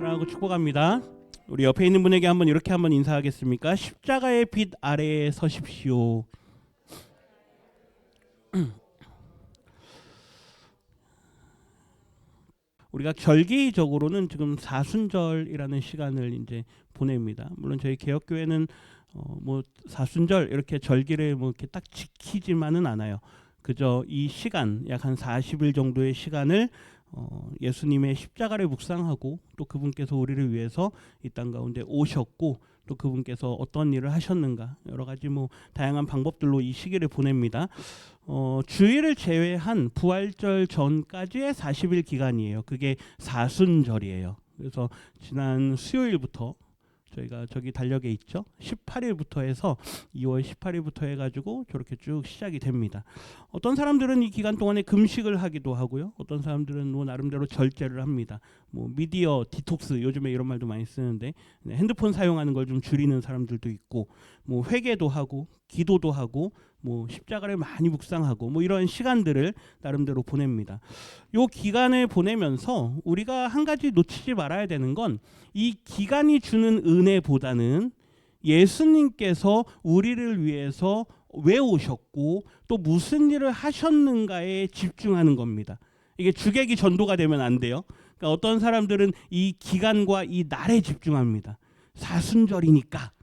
사랑하고 축복합니다. 우리 옆에 있는 분에게 이렇게 한번 인사하겠습니까? 십자가의 빛 아래에 서십시오. 우리가 절기적으로는 지금 사순절이라는 시간을 이제 보냅니다. 물론 저희 개혁교회는 뭐 사순절 이렇게 절기를 뭐 이렇게 딱 지키지만은 않아요. 그저 이 시간 약 한 40일 정도의 시간을 예수님의 십자가를 묵상하고 또 그분께서 우리를 위해서 이 땅 가운데 오셨고 또 그분께서 어떤 일을 하셨는가 여러 가지 뭐 다양한 방법들로 이 시기를 보냅니다. 주일을 제외한 부활절 전까지의 40일 기간이에요. 그게 사순절이에요. 그래서 지난 수요일부터 저희가 저기 달력에 있죠. 18일부터 해서 2월 18일부터 해가지고 저렇게 쭉 시작이 됩니다. 어떤 사람들은 이 기간 동안에 금식을 하기도 하고요. 어떤 사람들은 뭐 나름대로 절제를 합니다. 뭐 미디어 디톡스 요즘에 이런 말도 많이 쓰는데 핸드폰 사용하는 걸 좀 줄이는 사람들도 있고 뭐 회개도 하고 기도도 하고 뭐 십자가를 많이 묵상하고 뭐 이런 시간들을 나름대로 보냅니다. 요 기간을 보내면서 우리가 한 가지 놓치지 말아야 되는 건 이 기간이 주는 은혜보다는 예수님께서 우리를 위해서 왜 오셨고 또 무슨 일을 하셨는가에 집중하는 겁니다. 이게 주객이 전도가 되면 안 돼요. 그러니까 어떤 사람들은 이 기간과 이 날에 집중합니다. 사순절이니까.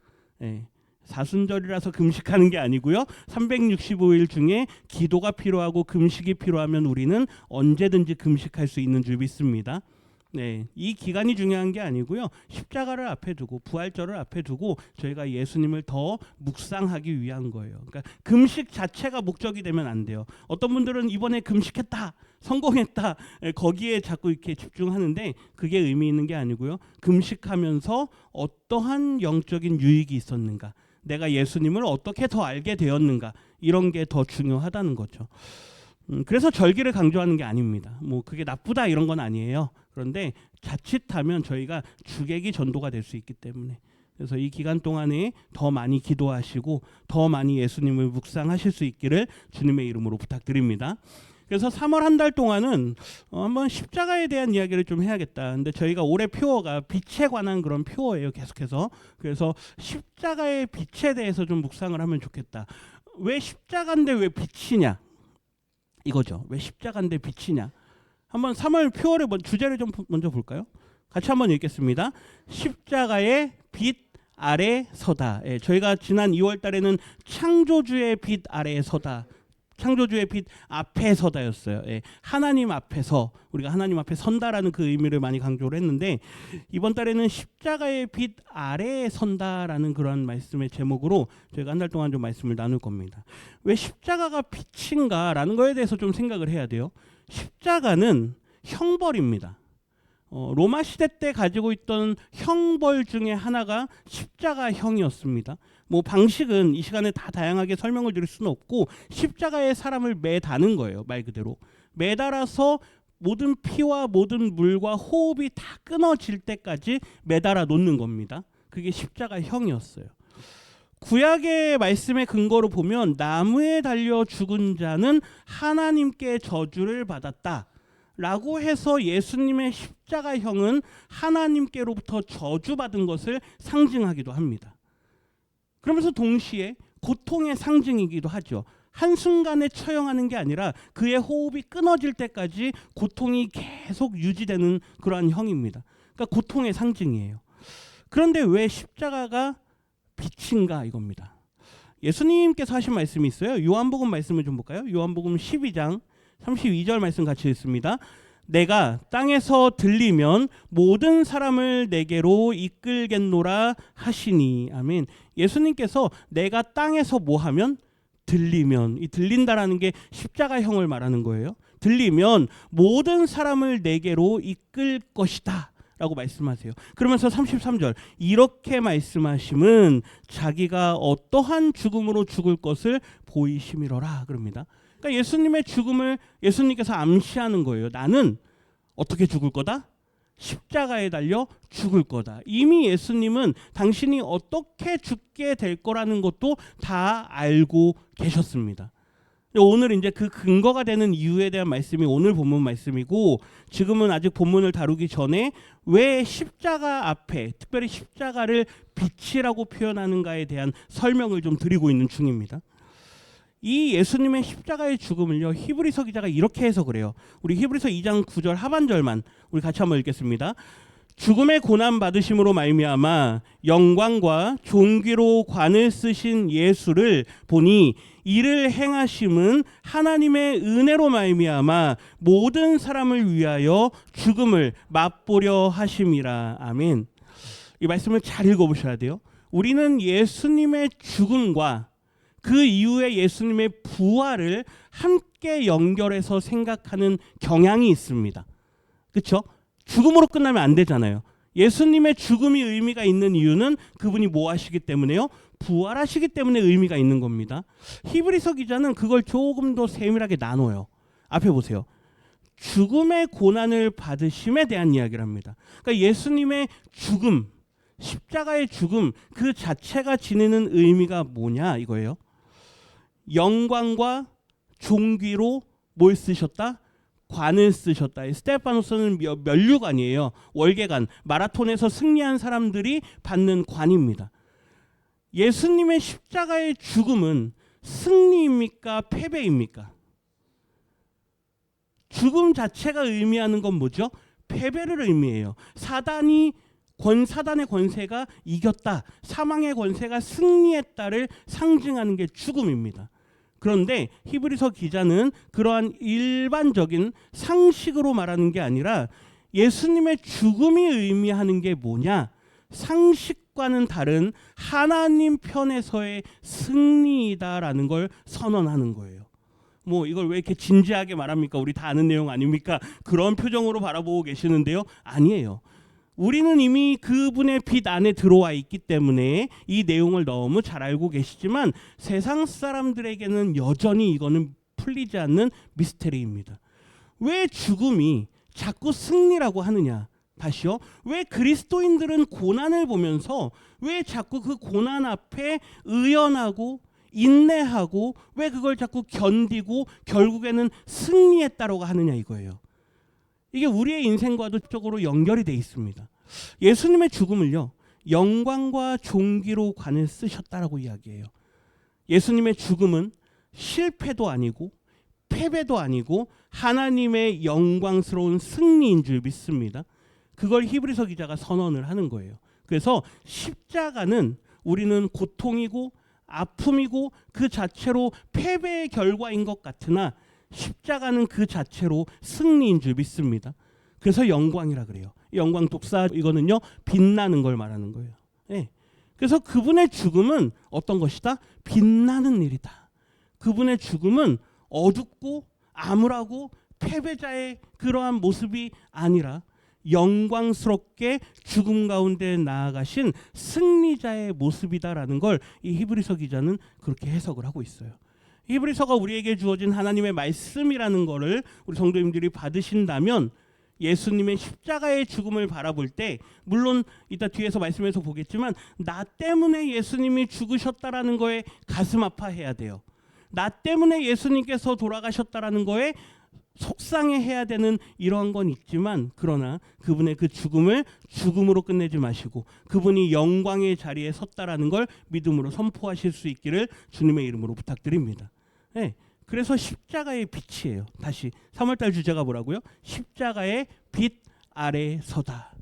사순절이라서 금식하는 게 아니고요. 365일 중에 기도가 필요하고 금식이 필요하면 우리는 언제든지 금식할 수 있는 줄 믿습니다. 이 기간이 중요한 게 아니고요. 십자가를 앞에 두고 부활절을 앞에 두고 저희가 예수님을 더 묵상하기 위한 거예요. 그러니까 금식 자체가 목적이 되면 안 돼요. 어떤 분들은 이번에 금식했다, 성공했다, 거기에 자꾸 이렇게 집중하는데 그게 의미 있는 게 아니고요. 금식하면서 어떠한 영적인 유익이 있었는가, 내가 예수님을 어떻게 더 알게 되었는가, 이런 게 더 중요하다는 거죠. 그래서 절기를 강조하는 게 아닙니다. 뭐 그게 나쁘다 이런 건 아니에요. 그런데 자칫하면 저희가 주객이 전도가 될 수 있기 때문에, 그래서 이 기간 동안에 더 많이 기도하시고 더 많이 예수님을 묵상하실 수 있기를 주님의 이름으로 부탁드립니다. 그래서 3월 한 달 동안은 한번 십자가에 대한 이야기를 좀 해야겠다. 근데 저희가 올해 표어가 빛에 관한 그런 표어예요. 계속해서. 그래서 십자가의 빛에 대해서 좀 묵상을 하면 좋겠다. 왜 십자가인데 왜 빛이냐? 이거죠. 왜 십자가인데 빛이냐? 한번 3월 표어를 주제를 좀 먼저 볼까요? 같이 한번 읽겠습니다. 십자가의 빛 아래 서다. 저희가 지난 2월 달에는 창조주의 빛 아래에 서다, 창조주의 빛 앞에 서다였어요. 하나님 앞에서, 우리가 하나님 앞에 선다라는 그 의미를 많이 강조를 했는데, 이번 달에는 십자가의 빛 아래에 선다라는 그런 말씀의 제목으로 저희가 한 달 동안 좀 말씀을 나눌 겁니다. 왜 십자가가 빛인가라는 거에 대해서 좀 생각을 해야 돼요. 십자가는 형벌입니다. 로마 시대 때 가지고 있던 형벌 중에 하나가 십자가형이었습니다. 뭐 방식은 이 시간에 다 다양하게 설명을 드릴 수는 없고, 십자가에 사람을 매다는 거예요. 말 그대로 매달아서 모든 피와 모든 물과 호흡이 다 끊어질 때까지 매달아 놓는 겁니다. 그게 십자가형이었어요. 구약의 말씀의 근거로 보면 나무에 달려 죽은 자는 하나님께 저주를 받았다 라고 해서 예수님의 십자가형은 하나님께로부터 저주받은 것을 상징하기도 합니다. 그러면서 동시에 고통의 상징이기도 하죠. 한순간에 처형하는 게 아니라 그의 호흡이 끊어질 때까지 고통이 계속 유지되는 그러한 형입니다. 그러니까 고통의 상징이에요. 그런데 왜 십자가가 빛인가 이겁니다. 예수님께서 하신 말씀이 있어요. 요한복음 말씀을 좀 볼까요? 요한복음 12장 32절 말씀 같이 읽습니다. 내가 땅에서 들리면 모든 사람을 내게로 이끌겠노라 하시니. 아멘. 예수님께서 내가 땅에서 뭐 하면? 들리면. 이 들린다라는 게 십자가형을 말하는 거예요. 들리면 모든 사람을 내게로 이끌 것이다 라고 말씀하세요. 그러면서 33절, 이렇게 말씀하심은 자기가 어떠한 죽음으로 죽을 것을 보이심이로라 그럽니다. 그러니까 예수님의 죽음을 예수님께서 암시하는 거예요. 나는 어떻게 죽을 거다? 십자가에 달려 죽을 거다. 이미 예수님은 당신이 어떻게 죽게 될 거라는 것도 다 알고 계셨습니다. 오늘 이제 그 근거가 되는 이유에 대한 말씀이 오늘 본문 말씀이고, 지금은 아직 본문을 다루기 전에 왜 십자가 앞에 특별히 십자가를 빛이라고 표현하는가에 대한 설명을 좀 드리고 있는 중입니다. 이 예수님의 십자가의 죽음을요, 히브리서 기자가 이렇게 해서 그래요. 우리 히브리서 2장 9절 하반절만 우리 같이 한번 읽겠습니다. 죽음의 고난 받으심으로 말미암아 영광과 존귀로 관을 쓰신 예수를 보니 이를 행하심은 하나님의 은혜로 말미암아 모든 사람을 위하여 죽음을 맛보려 하심이라. 아멘. 이 말씀을 잘 읽어보셔야 돼요. 우리는 예수님의 죽음과 그 이후에 예수님의 부활을 함께 연결해서 생각하는 경향이 있습니다. 그렇죠? 죽음으로 끝나면 안 되잖아요. 예수님의 죽음이 의미가 있는 이유는 그분이 뭐 하시기 때문에요? 부활하시기 때문에 의미가 있는 겁니다. 히브리서 기자는 그걸 조금 더 세밀하게 나눠요. 앞에 보세요. 죽음의 고난을 받으심에 대한 이야기를 합니다. 그러니까 예수님의 죽음, 십자가의 죽음 그 자체가 지니는 의미가 뭐냐 이거예요. 영광과 존귀로 뭘 쓰셨다? 관을 쓰셨다. 스테파노스는 면류관이에요. 월계관. 마라톤에서 승리한 사람들이 받는 관입니다. 예수님의 십자가의 죽음은 승리입니까? 패배입니까? 죽음 자체가 의미하는 건 뭐죠? 패배를 의미해요. 사단의 권세가 이겼다. 사망의 권세가 승리했다를 상징하는 게 죽음입니다. 그런데 히브리서 기자는 그러한 일반적인 상식으로 말하는 게 아니라 예수님의 죽음이 의미하는 게 뭐냐? 상식과는 다른 하나님 편에서의 승리이다라는 걸 선언하는 거예요. 뭐 이걸 왜 이렇게 진지하게 말합니까? 우리 다 아는 내용 아닙니까? 그런 표정으로 바라보고 계시는데요. 아니에요. 우리는 이미 그분의 빛 안에 들어와 있기 때문에 이 내용을 너무 잘 알고 계시지만 세상 사람들에게는 여전히 이거는 풀리지 않는 미스테리입니다. 왜 죽음이 자꾸 승리라고 하느냐? 다시요. 왜 그리스도인들은 고난을 보면서 왜 자꾸 그 고난 앞에 의연하고 인내하고 왜 그걸 자꾸 견디고 결국에는 승리했다라고 하느냐 이거예요. 이게 우리의 인생과도 적으로 연결이 돼 있습니다. 예수님의 죽음을요, 영광과 존귀로 관을 쓰셨다라고 이야기해요. 예수님의 죽음은 실패도 아니고 패배도 아니고 하나님의 영광스러운 승리인 줄 믿습니다. 그걸 히브리서 기자가 선언을 하는 거예요. 그래서 십자가는 우리는 고통이고 아픔이고 그 자체로 패배의 결과인 것 같으나 십자가는 그 자체로 승리인 줄 믿습니다. 그래서 영광이라 그래요. 영광 독사 이거는요, 빛나는 걸 말하는 거예요. 네. 그래서 그분의 죽음은 어떤 것이다? 빛나는 일이다. 그분의 죽음은 어둡고 암울하고 패배자의 그러한 모습이 아니라 영광스럽게 죽음 가운데 나아가신 승리자의 모습이다라는 걸 이 히브리서 기자는 그렇게 해석을 하고 있어요. 히브리서가 우리에게 주어진 하나님의 말씀이라는 거를 우리 성도님들이 받으신다면 예수님의 십자가의 죽음을 바라볼 때, 물론 이따 뒤에서 말씀에서 보겠지만 나 때문에 예수님이 죽으셨다라는 거에 가슴 아파해야 돼요. 나 때문에 예수님께서 돌아가셨다라는 거에 속상해해야 되는 이러한 건 있지만, 그러나 그분의 그 죽음을 죽음으로 끝내지 마시고 그분이 영광의 자리에 섰다라는 걸 믿음으로 선포하실 수 있기를 주님의 이름으로 부탁드립니다. 네, 그래서 십자가의 빛이에요. 다시 3월달 주제가 뭐라고요? 십자가의 빛 아래 서다.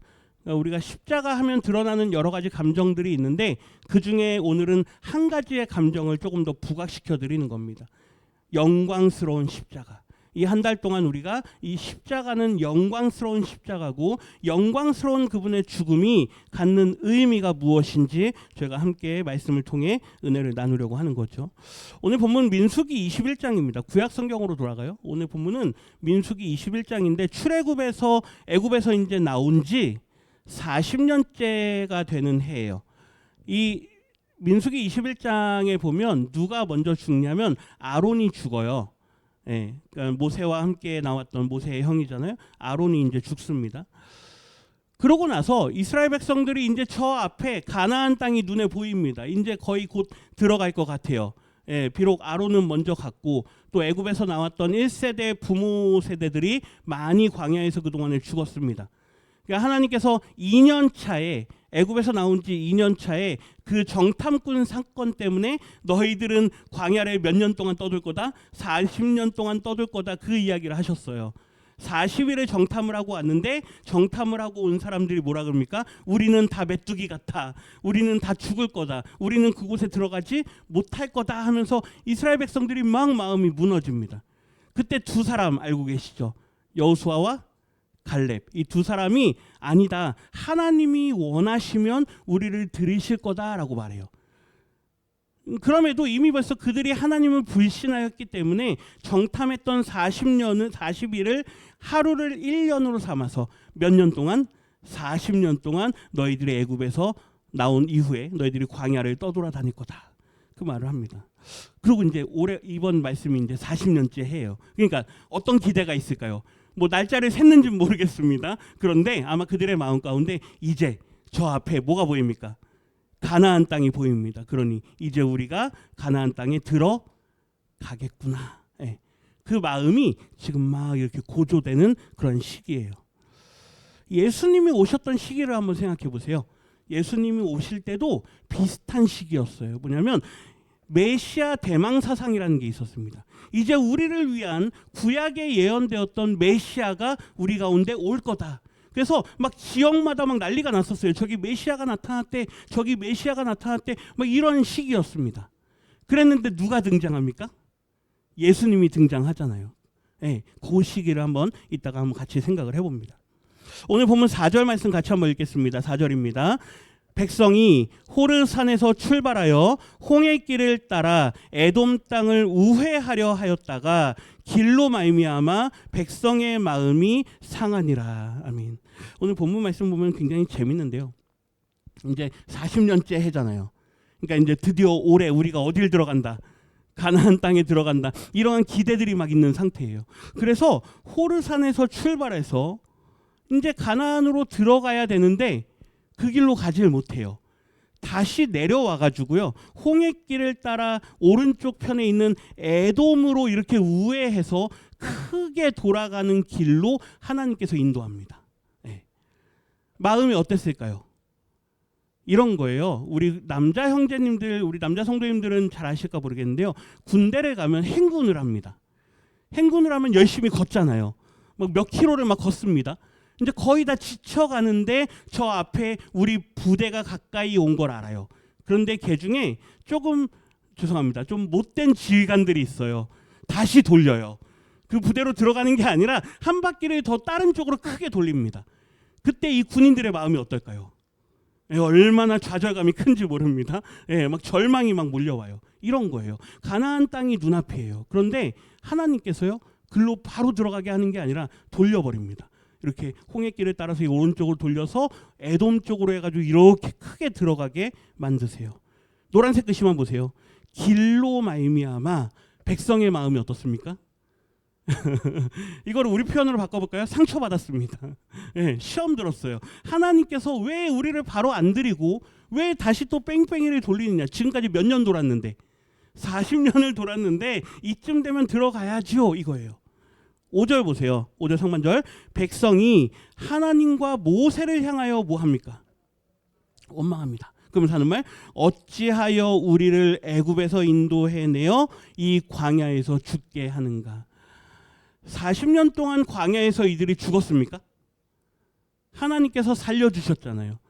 그러니까 우리가 십자가 하면 드러나는 여러 가지 감정들이 있는데 그 중에 오늘은 한 가지의 감정을 조금 더 부각시켜 드리는 겁니다. 영광스러운 십자가. 이 한 달 동안 우리가 이 십자가는 영광스러운 십자가고 영광스러운 그분의 죽음이 갖는 의미가 무엇인지 저희가 함께 말씀을 통해 은혜를 나누려고 하는 거죠. 오늘 본문 민수기 21장입니다. 구약 성경으로 돌아가요. 오늘 본문은 민수기 21장인데 출애굽에서 애굽에서 이제 나온 지 40년째가 되는 해예요. 이 민수기 21장에 보면 누가 먼저 죽냐면 아론이 죽어요. 예, 그러니까 모세와 함께 나왔던 모세의 형이잖아요. 아론이 이제 죽습니다. 그러고 나서 이스라엘 백성들이 이제 저 앞에 가나안 땅이 눈에 보입니다. 이제 거의 곧 들어갈 것 같아요. 비록 아론은 먼저 갔고 또 애굽에서 나왔던 1세대 부모 세대들이 많이 광야에서 그동안에 죽었습니다. 그러니까 하나님께서 2년 차에 애굽에서 나온 지 2년 차에 그 정탐꾼 사건 때문에 너희들은 광야를 몇 년 동안 떠들 거다? 40년 동안 떠들 거다. 그 이야기를 하셨어요. 40일을 정탐을 하고 왔는데 정탐을 하고 온 사람들이 뭐라 그럽니까? 우리는 다 메뚜기 같아. 우리는 다 죽을 거다. 우리는 그곳에 들어가지 못할 거다 하면서 이스라엘 백성들이 막 마음이 무너집니다. 그때 두 사람 알고 계시죠? 여호수아와 갈렙. 이 두 사람이 아니다. 하나님이 원하시면 우리를 들이실 거다라고 말해요. 그럼에도 이미 벌써 그들이 하나님을 불신하였기 때문에 정탐했던 40일을 하루를 1년으로 삼아서 몇 년 동안 40년 동안 너희들이 애굽에서 나온 이후에 너희들이 광야를 떠돌아다닐 거다. 그 말을 합니다. 그리고 이제 올해 이번 말씀이 이제 40년째 해요. 그러니까 어떤 기대가 있을까요? 뭐 날짜를 샜는지는 모르겠습니다. 그런데 아마 그들의 마음 가운데 이제 저 앞에 뭐가 보입니까? 가나안 땅이 보입니다. 그러니 이제 우리가 가나안 땅에 들어가겠구나. 예. 그 마음이 지금 막 이렇게 고조되는 그런 시기예요. 예수님이 오셨던 시기를 한번 생각해 보세요. 예수님이 오실 때도 비슷한 시기였어요. 뭐냐면 메시아 대망사상이라는 게 있었습니다. 이제 우리를 위한 구약에 예언되었던 메시아가 우리 가운데 올 거다. 그래서 막 지역마다 막 난리가 났었어요. 저기 메시아가 나타났대, 저기 메시아가 나타났대, 막 이런 시기였습니다. 그랬는데 누가 등장합니까? 예수님이 등장하잖아요. 네, 그 시기를 한번 이따가 한번 같이 생각을 해봅니다. 오늘 보면 4절 말씀 같이 한번 읽겠습니다. 4절입니다. 백성이 호르산에서 출발하여 홍해길을 따라 에돔 땅을 우회하려 하였다가 길로 말미암아 백성의 마음이 상하니라. 아멘. 오늘 본문 말씀 보면 굉장히 재밌는데요. 이제 40년째 해잖아요. 그러니까 이제 드디어 올해 우리가 어딜 들어간다. 가나안 땅에 들어간다. 이러한 기대들이 막 있는 상태예요. 그래서 호르산에서 출발해서 이제 가나안으로 들어가야 되는데 그 길로 가지를 못해요. 다시 내려와 가지고요. 홍해길을 따라 오른쪽 편에 있는 에돔으로 이렇게 우회해서 크게 돌아가는 길로 하나님께서 인도합니다. 네. 마음이 어땠을까요? 이런 거예요. 우리 남자 형제님들, 우리 남자 성도님들은 잘 아실까 모르겠는데요. 군대를 가면 행군을 합니다. 행군을 하면 열심히 걷잖아요. 막 몇 킬로를 막 걷습니다. 이제 거의 다 지쳐가는데 저 앞에 우리 부대가 가까이 온 걸 알아요. 그런데 그 중에 조금 죄송합니다. 좀 못된 지휘관들이 있어요. 다시 돌려요. 그 부대로 들어가는 게 아니라 한 바퀴를 더 다른 쪽으로 크게 돌립니다. 그때 이 군인들의 마음이 어떨까요? 얼마나 좌절감이 큰지 모릅니다. 막 절망이 막 몰려와요. 이런 거예요. 가나안 땅이 눈앞이에요. 그런데 하나님께서요. 글로 바로 들어가게 하는 게 아니라 돌려버립니다. 이렇게 홍해길을 따라서 오른쪽으로 돌려서 에돔 쪽으로 해가지고 이렇게 크게 들어가게 만드세요. 노란색 글씨만 보세요. 길로 말미암아 백성의 마음이 어떻습니까? 이걸 우리 표현으로 바꿔볼까요? 상처받았습니다. 시험 들었어요. 하나님께서 왜 우리를 바로 안 드리고 왜 다시 또 뺑뺑이를 돌리느냐. 지금까지 몇 년 돌았는데 40년을 돌았는데 이쯤 되면 들어가야지요 이거예요. 5절 보세요. 5절 상반절. 백성이 하나님과 모세를 향하여 뭐합니까? 원망합니다. 그러면서 하는 말, 어찌하여 우리를 애굽에서 인도해내어 이 광야에서 죽게 하는가. 40년 동안 광야에서 이들이 죽었습니까? 하나님께서 살려주셨잖아요.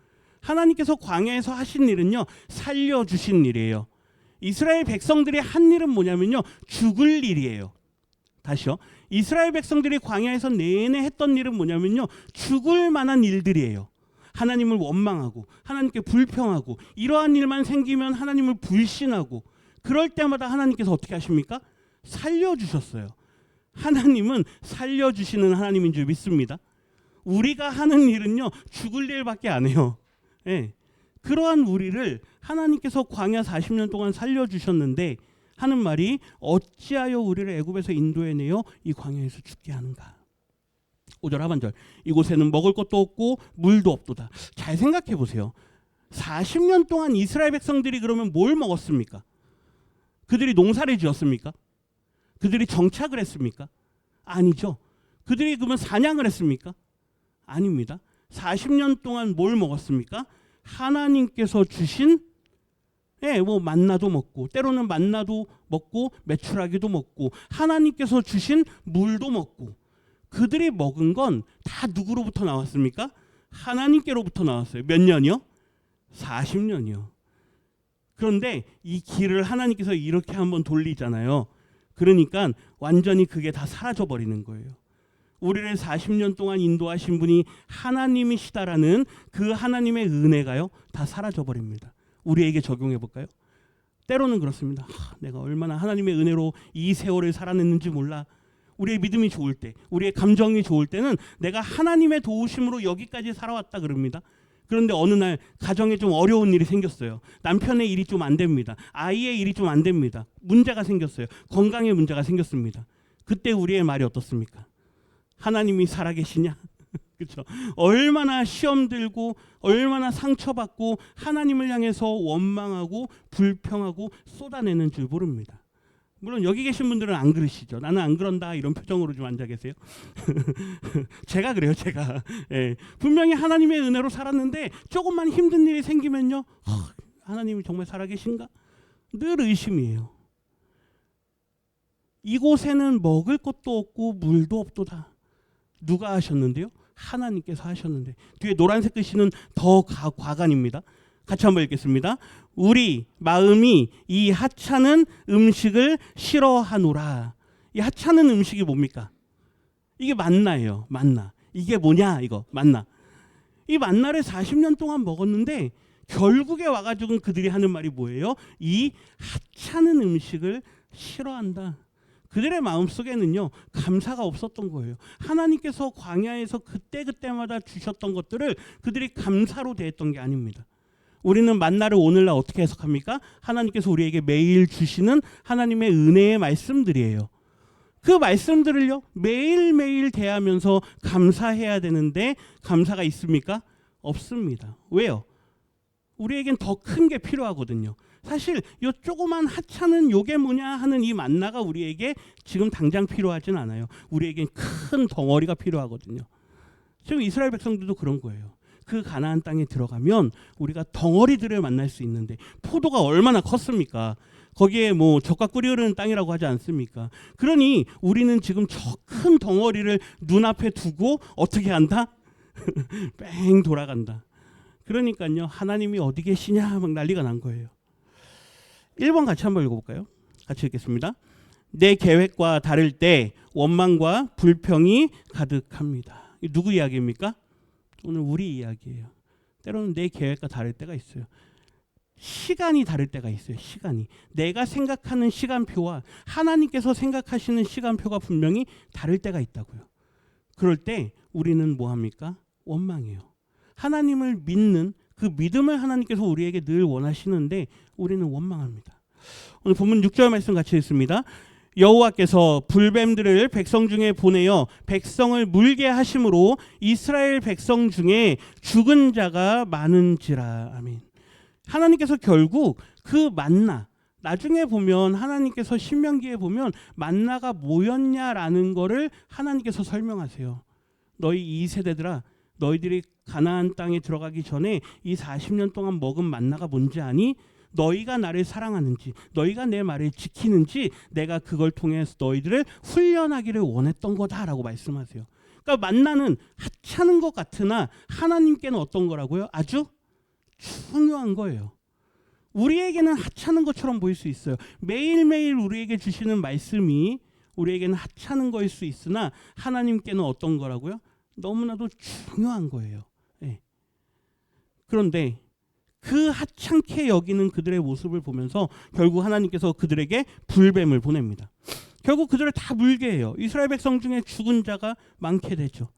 하나님께서 광야에서 하신 일은요, 살려주신 일이에요. 이스라엘 백성들이 한 일은 뭐냐면요, 죽을 일이에요. 다시요. 이스라엘 백성들이 광야에서 내내 했던 일은 뭐냐면요, 죽을 만한 일들이에요. 하나님을 원망하고 하나님께 불평하고 이러한 일만 생기면 하나님을 불신하고 그럴 때마다 하나님께서 어떻게 하십니까? 살려주셨어요. 하나님은 살려주시는 하나님인 줄 믿습니다. 우리가 하는 일은요, 죽을 일밖에 안 해요. 그러한 우리를 하나님께서 광야 40년 동안 살려주셨는데 하는 말이 어찌하여 우리를 애굽에서 인도해내어 이 광야에서 죽게 하는가. 5절 하반절. 이곳에는 먹을 것도 없고 물도 없도다. 잘 생각해 보세요. 40년 동안 이스라엘 백성들이 그러면 뭘 먹었습니까? 그들이 농사를 지었습니까? 그들이 정착을 했습니까? 아니죠. 그들이 그러면 사냥을 했습니까? 아닙니다. 40년 동안 뭘 먹었습니까? 하나님께서 주신 뭐 만나도 먹고, 때로는 만나도 먹고 메추라기도 먹고, 하나님께서 주신 물도 먹고. 그들이 먹은 건 다 누구로부터 나왔습니까? 하나님께로부터 나왔어요. 몇 년이요? 40년이요. 그런데 이 길을 하나님께서 이렇게 한번 돌리잖아요. 그러니까 완전히 그게 다 사라져 버리는 거예요. 우리를 40년 동안 인도하신 분이 하나님이시다라는 그 하나님의 은혜가요, 다 사라져 버립니다. 우리에게 적용해 볼까요? 때로는 그렇습니다. 내가 얼마나 하나님의 은혜로 이 세월을 살아냈는지 몰라. 우리의 믿음이 좋을 때, 우리의 감정이 좋을 때는 내가 하나님의 도우심으로 여기까지 살아왔다 그럽니다. 그런데 어느 날 가정에 좀 어려운 일이 생겼어요. 남편의 일이 좀 안 됩니다. 아이의 일이 좀 안 됩니다. 문제가 생겼어요. 건강에 문제가 생겼습니다. 그때 우리의 말이 어떻습니까? 하나님이 살아계시냐? 그렇죠. 얼마나 시험 들고 얼마나 상처받고 하나님을 향해서 원망하고 불평하고 쏟아내는 줄 모릅니다. 물론 여기 계신 분들은 안 그러시죠. 나는 안 그런다 이런 표정으로 좀 앉아 계세요. 제가 그래요. 제가 분명히 하나님의 은혜로 살았는데 조금만 힘든 일이 생기면요, 하나님이 정말 살아계신가? 늘 의심이에요. 이곳에는 먹을 것도 없고 물도 없도다. 누가 하셨는데요? 하나님께서 하셨는데. 뒤에 노란색 글씨는 더 과간입니다. 같이 한번 읽겠습니다. 우리 마음이 이 하찮은 음식을 싫어하노라. 이 하찮은 음식이 뭡니까? 이게 만나예요. 만나. 이게 뭐냐? 이거 만나. 이 만나를 40년 동안 먹었는데 결국에 와가지고 그들이 하는 말이 뭐예요? 이 하찮은 음식을 싫어한다. 그들의 마음속에는요, 감사가 없었던 거예요. 하나님께서 광야에서 그때그때마다 주셨던 것들을 그들이 감사로 대했던 게 아닙니다. 우리는 만나를 오늘날 어떻게 해석합니까? 하나님께서 우리에게 매일 주시는 하나님의 은혜의 말씀들이에요. 그 말씀들을요, 매일매일 대하면서 감사해야 되는데 감사가 있습니까? 없습니다. 왜요? 우리에겐 더 큰 게 필요하거든요. 사실 요 조그만 하찮은 요게 뭐냐 하는 이 만나가 우리에게 지금 당장 필요하진 않아요. 우리에겐 큰 덩어리가 필요하거든요. 지금 이스라엘 백성들도 그런 거예요. 그 가나안 땅에 들어가면 우리가 덩어리들을 만날 수 있는데, 포도가 얼마나 컸습니까? 거기에 뭐 젖과 꿀이 흐르는 땅이라고 하지 않습니까? 그러니 우리는 지금 저 큰 덩어리를 눈앞에 두고 어떻게 한다? 뺑 돌아간다. 그러니까요, 하나님이 어디 계시냐 막 난리가 난 거예요. 1번 같이 한번 읽어볼까요? 같이 읽겠습니다. 내 계획과 다를 때 원망과 불평이 가득합니다. 이 누구 이야기입니까? 오늘 우리 이야기예요. 때로는 내 계획과 다를 때가 있어요. 시간이 다를 때가 있어요. 시간이. 내가 생각하는 시간표와 하나님께서 생각하시는 시간표가 분명히 다를 때가 있다고요. 그럴 때 우리는 뭐 합니까? 원망해요. 하나님을 믿는 그 믿음을 하나님께서 우리에게 늘 원하시는데 우리는 원망합니다. 오늘 본문 6절 말씀 같이 읽습니다. 여호와께서 불뱀들을 백성 중에 보내어 백성을 물게 하심으로 이스라엘 백성 중에 죽은 자가 많은지라. 아멘. 하나님께서 결국 그 만나, 나중에 보면 하나님께서 신명기에 보면 만나가 뭐였냐라는 거를 하나님께서 설명하세요. 너희 이 세대들아, 너희들이 가나안 땅에 들어가기 전에 이 40년 동안 먹은 만나가 뭔지 아니? 너희가 나를 사랑하는지, 너희가 내 말을 지키는지 내가 그걸 통해서 너희들을 훈련하기를 원했던 거다라고 말씀하세요. 그러니까 만나는 하찮은 것 같으나 하나님께는 어떤 거라고요? 아주 중요한 거예요. 우리에게는 하찮은 것처럼 보일 수 있어요. 매일매일 우리에게 주시는 말씀이 우리에게는 하찮은 거일 수 있으나 하나님께는 어떤 거라고요? 너무나도 중요한 거예요. 네. 그런데 그 하찮게 여기는 그들의 모습을 보면서 결국 하나님께서 그들에게 불뱀을 보냅니다. 결국 그들을 다 물게 해요. 이스라엘 백성 중에 죽은 자가 많게 되죠.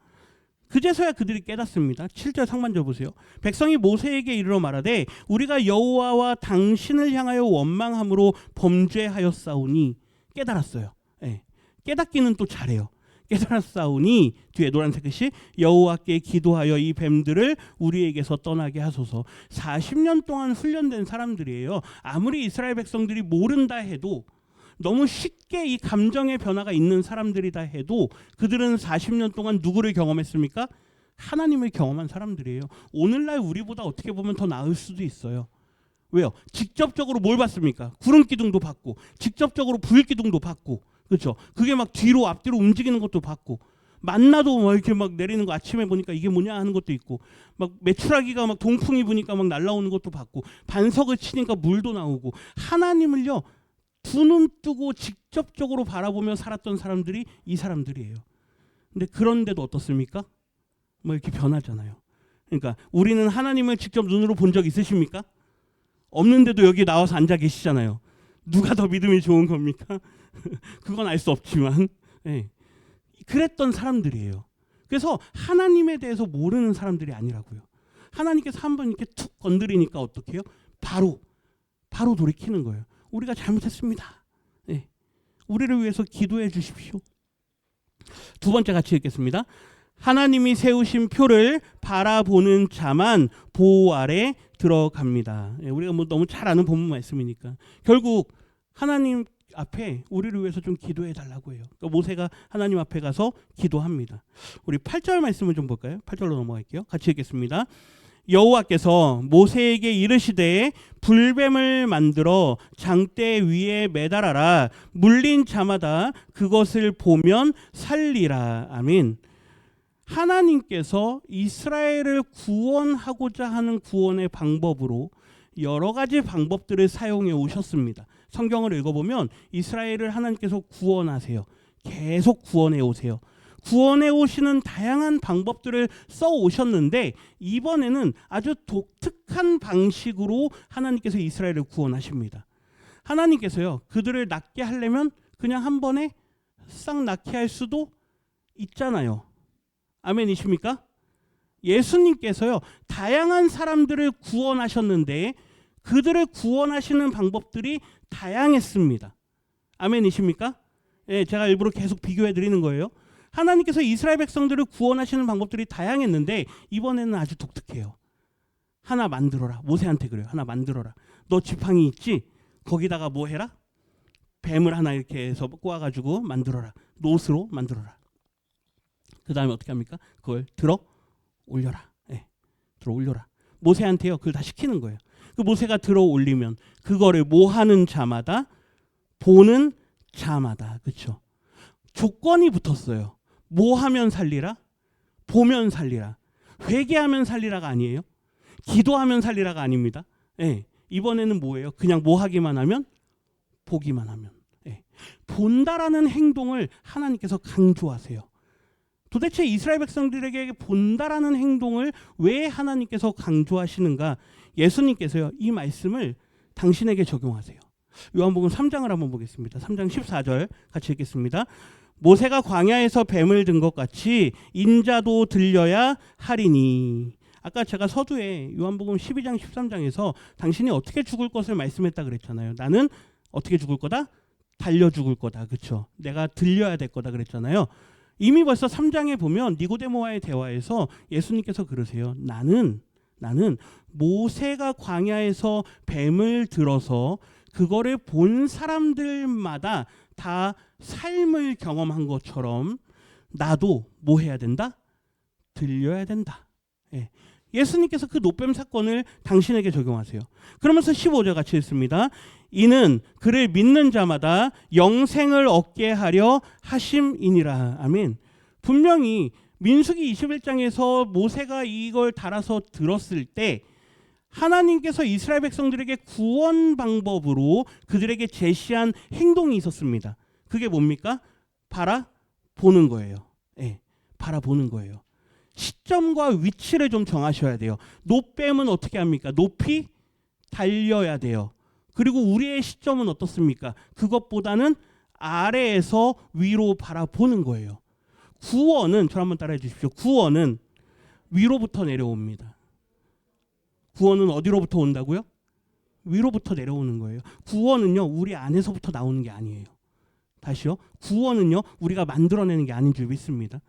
그제서야 그들이 깨닫습니다. 7절 상반절 보세요. 백성이 모세에게 이르러 말하되 우리가 여호와와 당신을 향하여 원망함으로 범죄하였사오니. 깨달았어요. 네. 깨닫기는 또 잘해요. 깨달았사오니 뒤에 노란색 글씨 여호와께 기도하여 이 뱀들을 우리에게서 떠나게 하소서. 40년 동안 훈련된 사람들이에요. 아무리 이스라엘 백성들이 모른다 해도 너무 쉽게 이 감정의 변화가 있는 사람들이다 해도 그들은 40년 동안 누구를 경험했습니까? 하나님을 경험한 사람들이에요. 오늘날 우리보다 어떻게 보면 더 나을 수도 있어요. 왜요? 직접적으로 뭘 받습니까? 구름 기둥도 받고 직접적으로 불 기둥도 받고 그렇죠? 그게 막 뒤로 앞뒤로 움직이는 것도 받고 만나도 막 이렇게 막 내리는 거 아침에 보니까 이게 뭐냐 하는 것도 있고 막 메추라기가 막 동풍이 부니까 막 날아오는 것도 받고 반석을 치니까 물도 나오고 하나님을요 두 눈 뜨고 직접적으로 바라보며 살았던 사람들이 이 사람들이에요. 근데 그런데도 어떻습니까? 뭐 이렇게 변하잖아요. 그러니까 우리는 하나님을 직접 눈으로 본 적 있으십니까? 없는데도 여기 나와서 앉아 계시잖아요. 누가 더 믿음이 좋은 겁니까? 그건 알 수 없지만 네. 그랬던 사람들이에요. 그래서 하나님에 대해서 모르는 사람들이 아니라고요. 하나님께서 한번 이렇게 툭 건드리니까 어떻게 해요? 바로 돌이키는 거예요. 우리가 잘못했습니다. 네. 우리를 위해서 기도해 주십시오. 두 번째 같이 읽겠습니다. 하나님이 세우신 표를 바라보는 자만 보호 아래 들어갑니다. 네, 우리가 뭐 너무 잘 아는 본문 말씀이니까 결국 하나님 앞에 우리를 위해서 좀 기도해 달라고 해요. 그러니까 모세가 하나님 앞에 가서 기도합니다. 우리 8절 말씀을 좀 볼까요? 8절로 넘어갈게요. 같이 읽겠습니다. 여호와께서 모세에게 이르시되 불뱀을 만들어 장대 위에 매달아라. 물린 자마다 그것을 보면 살리라. 아멘. 하나님께서 이스라엘을 구원하고자 하는 구원의 방법으로 여러 가지 방법들을 사용해 오셨습니다. 성경을 읽어보면 이스라엘을 하나님께서 구원하세요. 계속 구원해 오세요. 구원해 오시는 다양한 방법들을 써 오셨는데 이번에는 아주 독특한 방식으로 하나님께서 이스라엘을 구원하십니다. 하나님께서요 그들을 낫게 하려면 그냥 한 번에 싹 낫게 할 수도 있잖아요. 아멘이십니까? 예수님께서요 다양한 사람들을 구원하셨는데 그들을 구원하시는 방법들이 다양했습니다. 아멘이십니까? 예, 제가 일부러 계속 비교해 드리는 거예요. 하나님께서 이스라엘 백성들을 구원하시는 방법들이 다양했는데 이번에는 아주 독특해요. 하나 만들어라. 모세한테 그래요. 하나 만들어라. 너 지팡이 있지? 거기다가 뭐 해라? 뱀을 하나 이렇게 해서 꼬아가지고 만들어라. 노스로 만들어라. 그 다음에 어떻게 합니까? 그걸 들어 올려라. 예, 들어 올려라. 모세한테요. 그걸 다 시키는 거예요. 그 모세가 들어 올리면 그거를 뭐 하는 자마다 보는 자마다 그렇죠. 조건이 붙었어요. 뭐 하면 살리라? 보면 살리라. 회개하면 살리라가 아니에요. 기도하면 살리라가 아닙니다. 예, 이번에는 뭐예요? 그냥 뭐 하기만 하면 보기만 하면. 예, 본다라는 행동을 하나님께서 강조하세요. 도대체 이스라엘 백성들에게 본다라는 행동을 왜 하나님께서 강조하시는가? 예수님께서요 이 말씀을 당신에게 적용하세요. 요한복음 3장을 한번 보겠습니다. 3장 14절 같이 읽겠습니다. 모세가 광야에서 뱀을 든 것 같이 인자도 들려야 하리니. 아까 제가 서두에 요한복음 12장 13장에서 당신이 어떻게 죽을 것을 말씀했다 그랬잖아요. 나는 어떻게 죽을 거다? 달려 죽을 거다. 그렇죠? 내가 들려야 될 거다 그랬잖아요. 이미 벌써 3장에 보면 니고데모와의 대화에서 예수님께서 그러세요. 나는 모세가 광야에서 뱀을 들어서 그거를 본 사람들마다 다 삶을 경험한 것처럼 나도 뭐 해야 된다? 들려야 된다. 예. 예수님께서 그 노뱀 사건을 당신에게 적용하세요. 그러면서 15절 같이 읽습니다. 이는 그를 믿는 자마다 영생을 얻게 하려 하심이니라. 아멘. 분명히 민수기 21장에서 모세가 이걸 달아서 들었을 때 하나님께서 이스라엘 백성들에게 구원 방법으로 그들에게 제시한 행동이 있었습니다. 그게 뭡니까? 바라보는 거예요. 예, 바라보는 거예요. 시점과 위치를 좀 정하셔야 돼요. 노뱀은 어떻게 합니까? 높이 달려야 돼요. 그리고 우리의 시점은 어떻습니까? 그것보다는 아래에서 위로 바라보는 거예요. 구원은 저를 한번 따라해 주십시오. 구원은 위로부터 내려옵니다. 구원은 어디로부터 온다고요? 위로부터 내려오는 거예요. 구원은요 우리 안에서부터 나오는 게 아니에요. 다시요. 구원은요, 우리가 만들어내는 게 아닌 줄 믿습니다.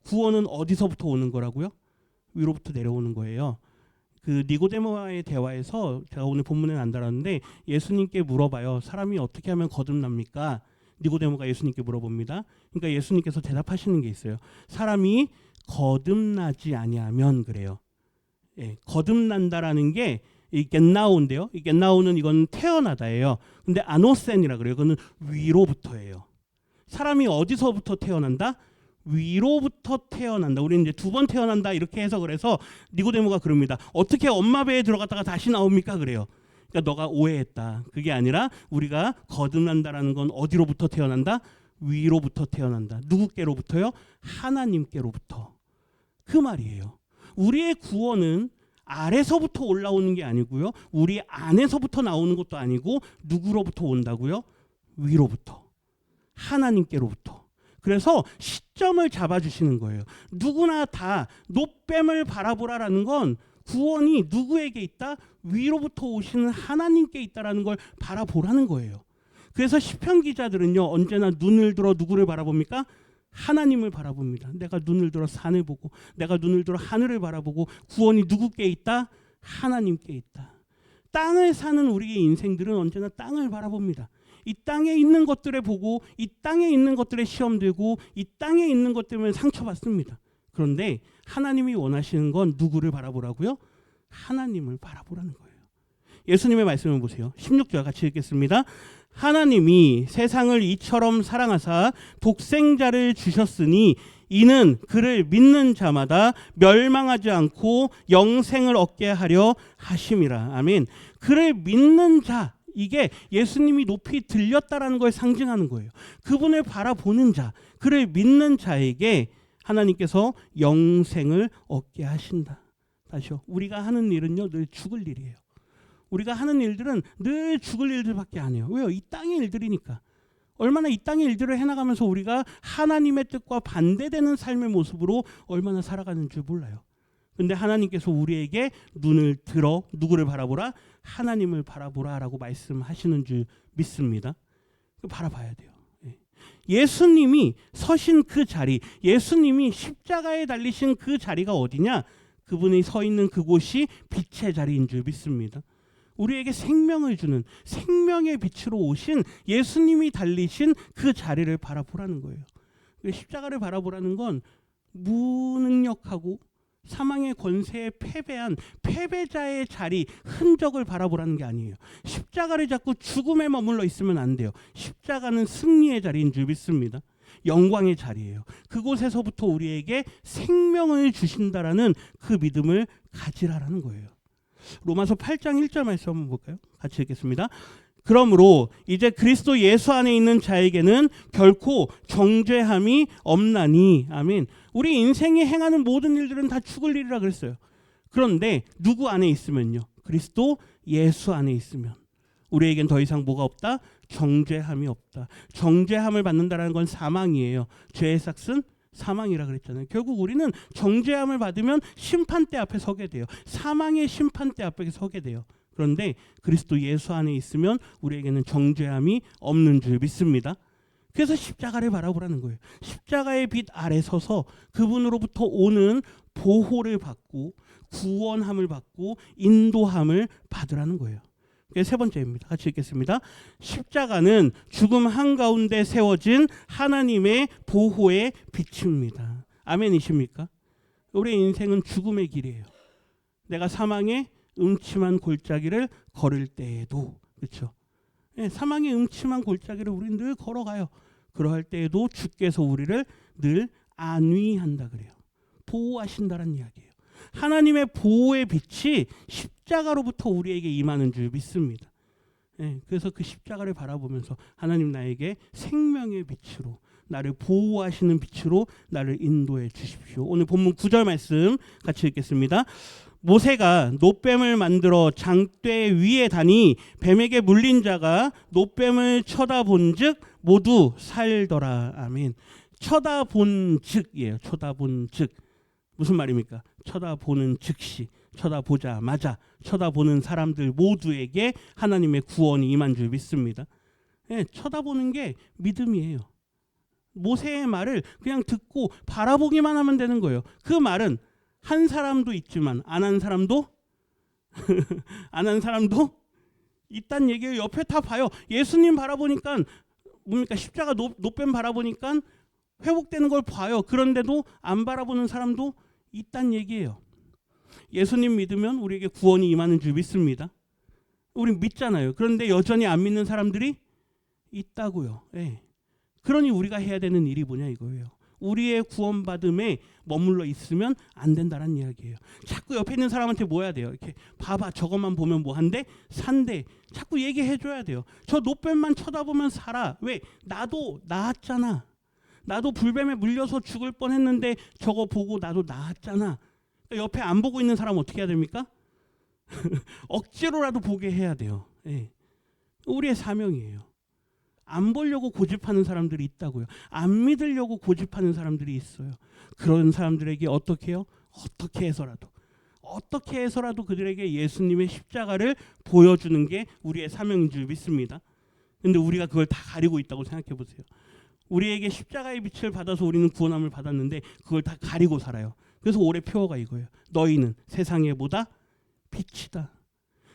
구원은 어디서부터 오는 거라고요? 위로부터 내려오는 거예요. 그 니고데모와의 대화에서 제가 오늘 본문에는 안 달았는데 예수님께 물어봐요. 사람이 어떻게 하면 거듭납니까? 니고데모가 예수님께 물어봅니다. 그러니까 예수님께서 대답하시는 게 있어요. 사람이 거듭나지 아니하면 그래요. 예, 거듭난다라는 게 이 겟나오인데요. 이 겟나오는 이건 태어나다예요. 근데 아노센이라 그래요. 그거는 위로부터예요. 사람이 어디서부터 태어난다? 위로부터 태어난다. 우리는 이제 두 번 태어난다 이렇게 해석을 해서 니고데모가 그럽니다. 어떻게 엄마 배에 들어갔다가 다시 나옵니까? 그래요. 그러니까 너가 오해했다. 그게 아니라 우리가 거듭난다라는 건 어디로부터 태어난다? 위로부터 태어난다. 누구께로부터요? 하나님께로부터. 그 말이에요. 우리의 구원은 아래서부터 올라오는 게 아니고요. 우리 안에서부터 나오는 것도 아니고 누구로부터 온다고요? 위로부터. 하나님께로부터. 그래서 시점을 잡아주시는 거예요. 누구나 다 노뱀을 바라보라라는 건 구원이 누구에게 있다? 위로부터 오시는 하나님께 있다라는 걸 바라보라는 거예요. 그래서 시편 기자들은요, 언제나 눈을 들어 누구를 바라봅니까? 하나님을 바라봅니다. 내가 눈을 들어 산을 보고, 내가 눈을 들어 하늘을 바라보고, 구원이 누구께 있다? 하나님께 있다. 땅을 사는 우리의 인생들은 언제나 땅을 바라봅니다. 이 땅에 있는 것들에 보고, 이 땅에 있는 것들에 시험 들고, 이 땅에 있는 것 때문에 상처받습니다. 그런데 하나님이 원하시는 건 누구를 바라보라고요? 하나님을 바라보라는 거예요. 예수님의 말씀을 보세요. 16절 같이 읽겠습니다. 하나님이 세상을 이처럼 사랑하사 독생자를 주셨으니 이는 그를 믿는 자마다 멸망하지 않고 영생을 얻게 하려 하심이라. 아멘. 그를 믿는 자, 이게 예수님이 높이 들렸다라는 걸 상징하는 거예요. 그분을 바라보는 자, 그를 믿는 자에게 하나님께서 영생을 얻게 하신다. 다시요. 우리가 하는 일은요, 늘 죽을 일이에요. 우리가 하는 일들은 늘 죽을 일들밖에 안 해요. 왜요? 이 땅의 일들이니까. 얼마나 이 땅의 일들을 해나가면서 우리가 하나님의 뜻과 반대되는 삶의 모습으로 얼마나 살아가는 줄 몰라요. 근데 하나님께서 우리에게 눈을 들어 누구를 바라보라? 하나님을 바라보라라고 말씀하시는 줄 믿습니다. 바라봐야 돼요. 예수님이 서신 그 자리, 예수님이 십자가에 달리신 그 자리가 어디냐? 그분이 서 있는 그곳이 빛의 자리인 줄 믿습니다. 우리에게 생명을 주는 생명의 빛으로 오신 예수님이 달리신 그 자리를 바라보라는 거예요. 십자가를 바라보라는 건 무능력하고 사망의 권세에 패배한 패배자의 자리, 흔적을 바라보라는 게 아니에요. 십자가를 잡고 죽음에 머물러 있으면 안 돼요. 십자가는 승리의 자리인 줄 믿습니다. 영광의 자리예요. 그곳에서부터 우리에게 생명을 주신다라는 그 믿음을 가지라라는 거예요. 로마서 8장 1절 말씀 한번 볼까요? 같이 읽겠습니다. 그러므로 이제 그리스도 예수 안에 있는 자에게는 결코 정죄함이 없나니. 아멘. 우리 인생에 행하는 모든 일들은 다 죽을 일이라 그랬어요. 그런데 누구 안에 있으면요? 그리스도 예수 안에 있으면 우리에겐 더 이상 뭐가 없다? 정죄함이 없다. 정죄함을 받는다는 건 사망이에요. 죄의 삭은 사망이라 그랬잖아요. 결국 우리는 정죄함을 받으면 심판대 앞에 서게 돼요. 사망의 심판대 앞에 서게 돼요. 그런데 그리스도 예수 안에 있으면 우리에게는 정죄함이 없는 줄 믿습니다. 그래서 십자가를 바라보라는 거예요. 십자가의 빛 아래 서서 그분으로부터 오는 보호를 받고 구원함을 받고 인도함을 받으라는 거예요. 그게 세 번째입니다. 같이 읽겠습니다. 십자가는 죽음 한가운데 세워진 하나님의 보호의 빛입니다. 아멘이십니까? 우리의 인생은 죽음의 길이에요. 내가 사망의 음침한 골짜기를 걸을 때에도, 그렇죠? 네, 사망의 음침한 골짜기를 우리는 늘 걸어가요. 그러할 때에도 주께서 우리를 늘 안위한다 그래요. 보호하신다는 이야기예요. 하나님의 보호의 빛이 십자가로부터 우리에게 임하는 줄 믿습니다. 네, 그래서 그 십자가를 바라보면서 하나님 나에게 생명의 빛으로 나를 보호하시는 빛으로 나를 인도해 주십시오. 오늘 본문 9절 말씀 같이 읽겠습니다. 모세가 노뱀을 만들어 장대 위에 다니 뱀에게 물린 자가 노뱀을 쳐다본즉 모두 살더라. 아멘. 쳐다본즉이에요. 쳐다본즉 무슨 말입니까? 쳐다보는 즉시, 쳐다보자마자 쳐다보는 사람들 모두에게 하나님의 구원이 임한 줄 믿습니다. 예, 쳐다보는 게 믿음이에요. 모세의 말을 그냥 듣고 바라보기만 하면 되는 거예요. 그 말은 한 사람도 있지만 안 한 사람도 안 한 사람도 있단 얘기예요. 옆에 다 봐요. 예수님 바라보니까 뭡니까? 십자가 노뱀 바라보니까 회복되는 걸 봐요. 그런데도 안 바라보는 사람도 있단 얘기예요. 예수님 믿으면 우리에게 구원이 임하는 줄 믿습니다. 우린 믿잖아요. 그런데 여전히 안 믿는 사람들이 있다고요. 예. 그러니 우리가 해야 되는 일이 뭐냐 이거예요. 우리의 구원받음에 머물러 있으면 안 된다는 이야기예요. 자꾸 옆에 있는 사람한테 뭐 해야 돼요? 이렇게 봐봐, 저것만 보면 뭐 한대? 산대. 자꾸 얘기해 줘야 돼요. 저 노뱀만 쳐다보면 살아. 왜? 나도 나았잖아. 나도 불뱀에 물려서 죽을 뻔했는데 저거 보고 나도 나았잖아. 그러니까 옆에 안 보고 있는 사람 어떻게 해야 됩니까? 억지로라도 보게 해야 돼요. 예. 우리의 사명이에요. 안 보려고 고집하는 사람들이 있다고요. 안 믿으려고 고집하는 사람들이 있어요. 그런 사람들에게 어떻게 해요? 어떻게 해서라도 그들에게 예수님의 십자가를 보여주는 게 우리의 사명인 줄 믿습니다. 근데 우리가 그걸 다 가리고 있다고 생각해 보세요. 우리에게 십자가의 빛을 받아서 우리는 구원함을 받았는데 그걸 다 가리고 살아요. 그래서 올해 표어가 이거예요. 너희는 세상에 보다 빛이다.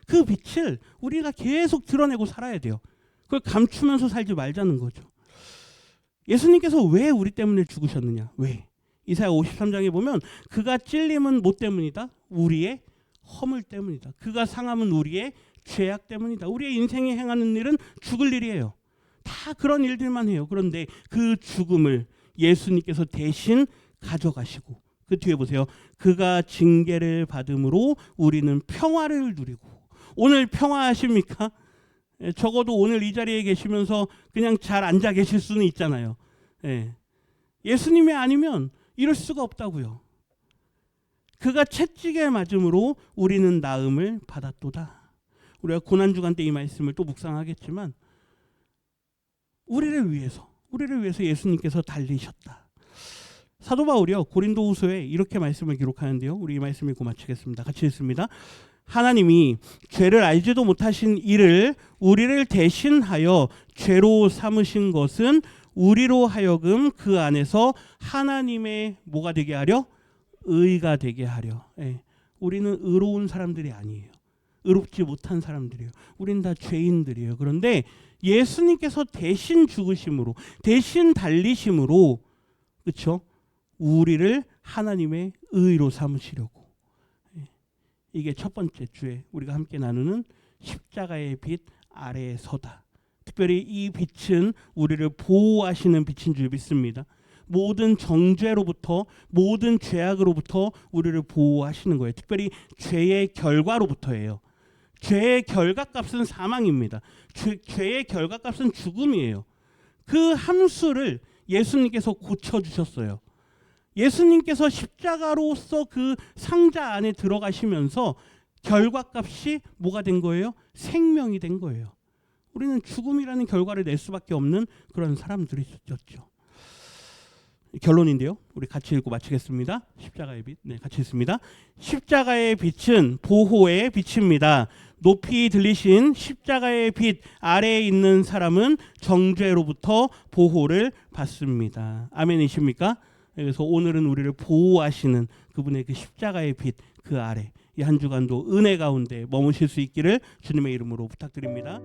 그 빛을 우리가 계속 드러내고 살아야 돼요. 그걸 감추면서 살지 말자는 거죠. 예수님께서 왜 우리 때문에 죽으셨느냐? 왜? 이사야 53장에 보면 그가 찔림은 뭐 때문이다? 우리의 허물 때문이다. 그가 상함은 우리의 죄악 때문이다. 우리의 인생에 행하는 일은 죽을 일이에요. 다 그런 일들만 해요. 그런데 그 죽음을 예수님께서 대신 가져가시고 그 뒤에 보세요. 그가 징계를 받음으로 우리는 평화를 누리고. 오늘 평화하십니까? 적어도 오늘 이 자리에 계시면서 그냥 잘 앉아 계실 수는 있잖아요. 예. 예수님이 아니면 이럴 수가 없다고요. 그가 채찍에 맞음으로 우리는 나음을 받았도다. 우리가 고난주간 때 이 말씀을 또 묵상하겠지만 우리를 위해서 예수님께서 달리셨다. 사도 바울이요 고린도후서에 이렇게 말씀을 기록하는데요. 우리 이 말씀 읽고 마치겠습니다. 같이 읽습니다. 하나님이 죄를 알지도 못하신 이를 우리를 대신하여 죄로 삼으신 것은 우리로 하여금 그 안에서 하나님의 뭐가 되게 하려? 의가 되게 하려. 예. 우리는 의로운 사람들이 아니에요. 의롭지 못한 사람들이에요. 우린 다 죄인들이에요. 그런데 예수님께서 대신 죽으심으로, 대신 달리심으로, 그렇죠? 우리를 하나님의 의로 삼으시려고. 이게 첫 번째 주에 우리가 함께 나누는 십자가의 빛 아래에 서다. 특별히 이 빛은 우리를 보호하시는 빛인 줄 믿습니다. 모든 정죄로부터, 모든 죄악으로부터 우리를 보호하시는 거예요. 특별히 죄의 결과로부터예요. 죄의 결과값은 사망입니다. 죄의 결과값은 죽음이에요. 그 함수를 예수님께서 고쳐주셨어요. 예수님께서 십자가로서 그 상자 안에 들어가시면서 결과값이 뭐가 된 거예요? 생명이 된 거예요. 우리는 죽음이라는 결과를 낼 수밖에 없는 그런 사람들이었죠. 결론인데요. 우리 같이 읽고 마치겠습니다. 십자가의 빛. 네, 같이 읽습니다. 십자가의 빛은 보호의 빛입니다. 높이 들리신 십자가의 빛 아래에 있는 사람은 정죄로부터 보호를 받습니다. 아멘이십니까? 그래서 오늘은 우리를 보호하시는 그분의 그 십자가의 빛 그 아래 이 한 주간도 은혜 가운데 머무실 수 있기를 주님의 이름으로 부탁드립니다.